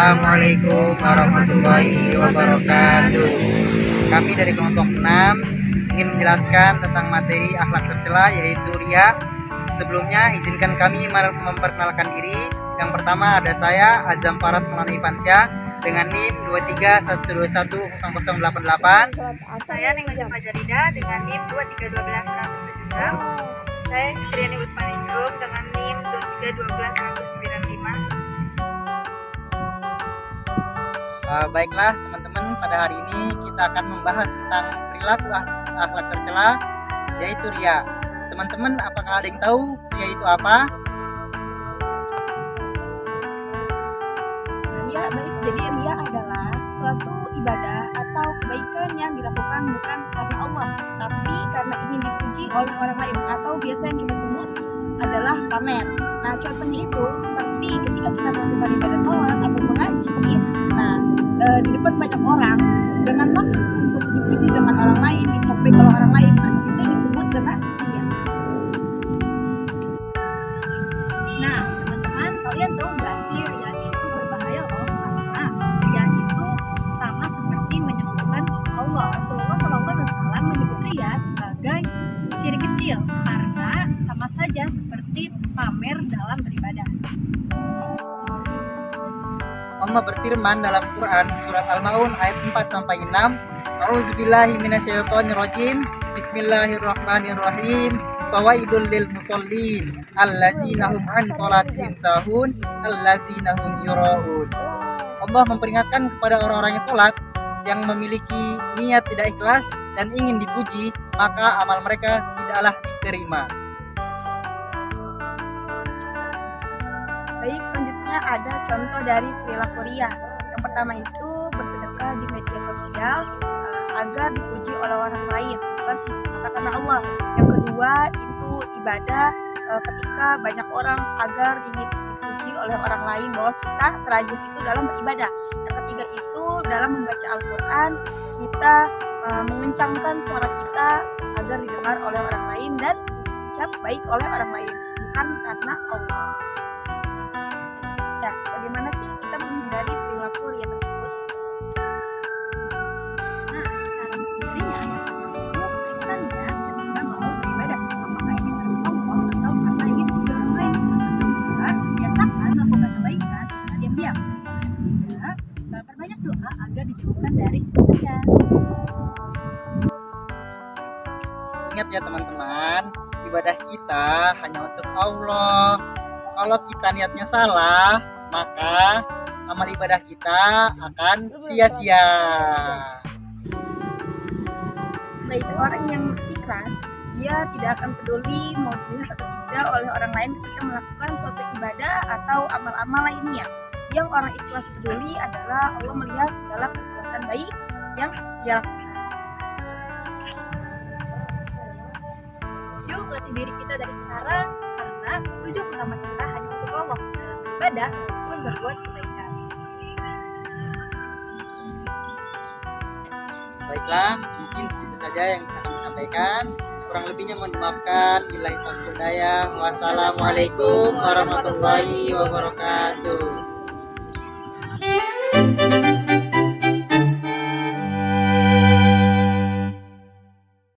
Assalamualaikum warahmatullahi wabarakatuh. Kami dari kelompok 6 ingin menjelaskan tentang materi akhlak tercela, yaitu riya. Sebelumnya izinkan kami memperkenalkan diri. Yang pertama ada saya Azam Faras Maulana Ivansyah dengan NIM 2312100088. Saya Nengah Fajarida dengan NIM 23121076. Saya Fitriani Usmanijum dengan NIM 23121095. Baiklah teman-teman, pada hari ini kita akan membahas tentang perilaku akhlak tercela, yaitu riya. Teman-teman, apakah ada yang tahu riya itu apa? Ya, baik. Jadi riya adalah suatu ibadah atau kebaikan yang dilakukan bukan karena Allah, tapi karena ingin dipuji oleh orang lain, atau biasa yang kita sebut adalah pamer. Nah, contohnya itu seperti ketika kita melakukan ibadah sholat atau mengaji, di depan banyak orang dengan maksud untuk dipuji dengan orang lain, dicapai oleh orang lain, itu disebut dengan riya. Nah, teman-teman, kalian tahu nggak sih riya itu berbahaya loh, karena riya itu sama seperti menyebutkan Allah. Rasulullah SAW menyebut riya sebagai syirik kecil karena sama saja seperti pamer dalam beribadah. Allah berfirman dalam Quran surat Al-Maun ayat 4-6, A'udzubillahi minasyaitonirrajim. Bismillahirrahmanirrahim. Fawaidul lil musallin allazina hum an sholatihim sahun allazina hum yuraun. Allah memperingatkan kepada orang-orang yang sholat yang memiliki niat tidak ikhlas dan ingin dipuji, maka amal mereka tidaklah diterima. Baik, selanjutnya ada contoh dari perilaku riya. Yang pertama itu bersedekah di media sosial agar dipuji oleh orang lain, bukan semata karena Allah. Yang kedua itu ibadah ketika banyak orang agar ingin dipuji oleh orang lain bahwa kita serajin itu dalam beribadah. Yang ketiga itu dalam membaca Al-Quran, kita mengencangkan suara kita agar didengar oleh orang lain dan dicap baik oleh orang lain, bukan karena Allah. Ya, bagaimana sih kita menghindari perilaku riya tersebut? Nah, cara menghindarinya itu periksaannya ketika mau beribadah, apakah ini karena Allah atau karena ingin dipuji orang lain. Kedua, biasakan melakukan kebaikan secara diam-diam. Ketiga, perbanyak doa agar dijauhkan dari semuanya. Ingat ya teman-teman, ibadah kita hanya untuk Allah. Kalau kita niatnya salah, maka amal ibadah kita akan sia-sia. Baik, orang yang ikhlas, dia tidak akan peduli mau dilihat atau tidak oleh orang lain ketika melakukan suatu ibadah atau amal-amal lainnya. Yang orang ikhlas peduli adalah Allah melihat segala perbuatan baik yang dia lakukan. Yuk latih diri kita dari sekarang, karena tujuan utama kita hanya untuk Allah dalam beribadah maupun berbuat kebaikan. Baiklah, mungkin segitu saja yang bisa kami sampaikan. Kurang lebihnya mohon dimaafkan. Billahi taufiq wal hidayah. Wassalamualaikum warahmatullahi wabarakatuh.